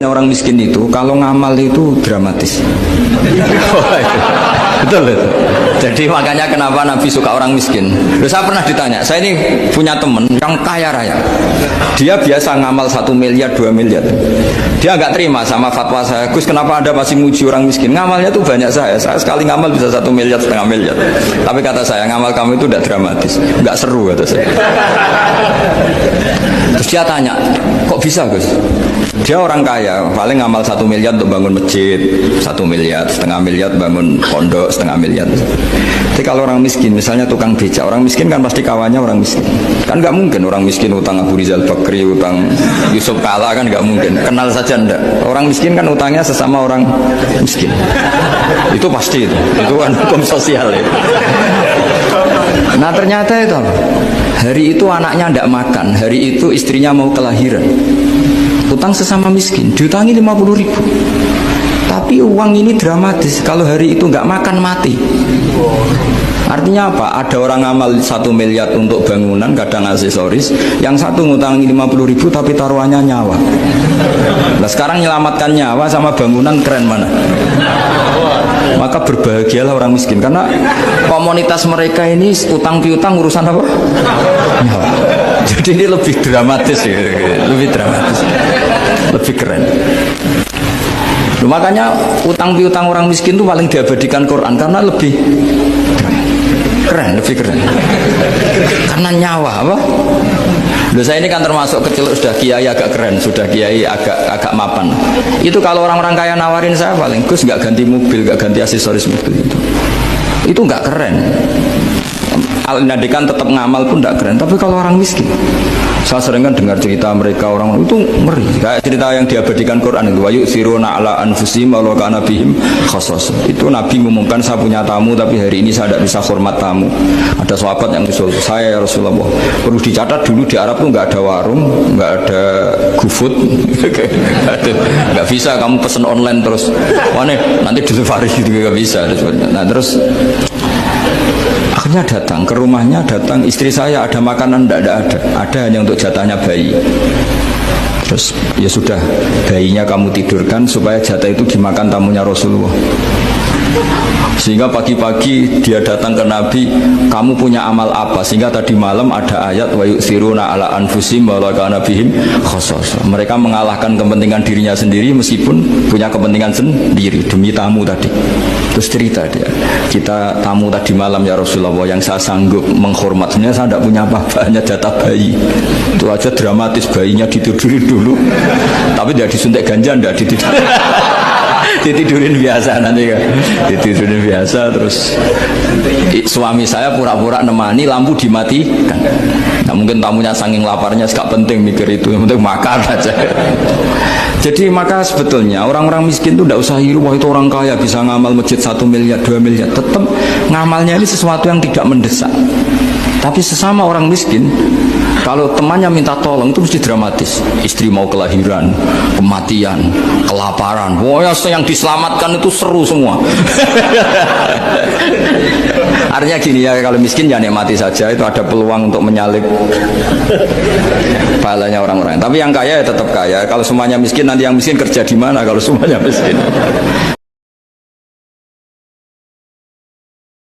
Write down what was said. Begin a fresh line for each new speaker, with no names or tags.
Orang miskin itu kalau ngamal itu dramatis. Betul itu. Jadi makanya kenapa Nabi suka orang miskin. Loh, saya pernah ditanya, saya ini punya teman yang kaya raya. Dia biasa ngamal 1 miliar, 2 miliar. Dia nggak terima sama fatwa saya, Gus kenapa Anda masih muji orang miskin? Ngamalnya tuh banyak saya sekali ngamal bisa 1 miliar, setengah miliar. Tapi kata saya, ngamal kamu itu udah dramatis, nggak seru kata saya. Terus dia tanya, kok bisa Gus? Dia orang kaya, paling ngamal 1 miliar untuk bangun masjid, 1 miliar, setengah miliar bangun pondok, setengah miliar. Jadi kalau orang miskin, misalnya tukang becak, orang miskin kan pasti kawannya orang miskin. Kan nggak mungkin orang miskin utang Abu Rizal Bakri, utang Yusuf Kala, kan nggak mungkin. Kenal saja enggak. Orang miskin kan utangnya sesama orang miskin. Itu pasti itu kan hukum sosial ya. Nah ternyata itu hari itu anaknya enggak makan, hari itu istrinya mau kelahiran. Utang sesama miskin, diutangi 50.000. Tapi uang ini dramatis, kalau hari itu nggak makan mati. Artinya apa? Ada orang ngamal 1 miliar untuk bangunan, kadang aksesoris, yang satu ngutangi 50.000 tapi taruhannya nyawa. Nah sekarang menyelamatkan nyawa sama bangunan keren mana? Maka berbahagialah orang miskin, karena komunitas mereka ini utang piutang urusan apa? Nyawa. Jadi ini lebih dramatis ya, lebih dramatis, lebih keren. Loh, makanya utang piutang orang miskin itu paling diabadikan Quran karena lebih keren, lebih keren. Karena nyawa apa? Loh, saya ini kan termasuk kecil sudah kiai agak keren, sudah kiai agak mapan. Itu kalau orang-orang kaya nawarin saya paling Gus nggak ganti mobil, nggak ganti aksesoris mobil itu nggak keren. Al-Nadikan tetap ngamal pun tidak keren. Tapi kalau orang miskin, saya sering kan dengar cerita mereka orang itu ngeri. Kayak cerita yang diabadikan Quran itu, wa yu'thiruna ala anfusihim walau kana bihim khassas. Itu Nabi mengumumkan, saya punya tamu tapi hari ini saya tidak bisa hormat tamu. Ada sahabat yang usul saya, ya Rasulullah, perlu dicatat dulu di Arab tuh nggak ada warung, nggak ada GoFood, nggak bisa kamu pesen online terus, mana nanti delivery gitu nggak bisa. Nah terus akhirnya datang ke rumahnya, datang istri saya, ada makanan? Tidak ada hanya untuk jatahnya bayi. Terus ya sudah, bayinya kamu tidurkan supaya jatah itu dimakan tamunya Rasulullah. Sehingga pagi-pagi dia datang ke Nabi, kamu punya amal apa? Sehingga tadi malam ada ayat wa yu'thiruna ala anfusihim walau kana bihim khassas. Mereka mengalahkan kepentingan dirinya sendiri meskipun punya kepentingan sendiri demi tamu tadi. Terus cerita dia, kita tamu tadi malam ya Rasulullah, yang saya sanggup menghormat, sebenarnya saya tidak punya apa-apa, hanya jatah bayi. Itu aja dramatis, bayinya ditidurin dulu, tapi tidak disuntik ganja, tidak ditidurin. Ditidurin biasa nanti kan, ditidurin biasa. Terus suami saya pura-pura nemani, lampu dimatikan. Nah mungkin tamunya saking laparnya gak penting mikir itu, yang penting makan aja. Jadi maka sebetulnya orang-orang miskin itu tidak usah iri, wah itu orang kaya bisa ngamal masjid 1 miliar, 2 miliar. Tetap ngamalnya ini sesuatu yang tidak mendesak. Tapi sesama orang miskin, kalau temannya minta tolong itu mesti dramatis. Istri mau kelahiran, kematian, kelaparan, pokoknya yang diselamatkan itu seru semua. Artinya gini ya, kalau miskin ya nikmati saja, itu ada peluang untuk menyalip pahalanya orang-orang. Tapi yang kaya ya tetap kaya. Kalau semuanya miskin, nanti yang miskin kerja di mana kalau semuanya miskin?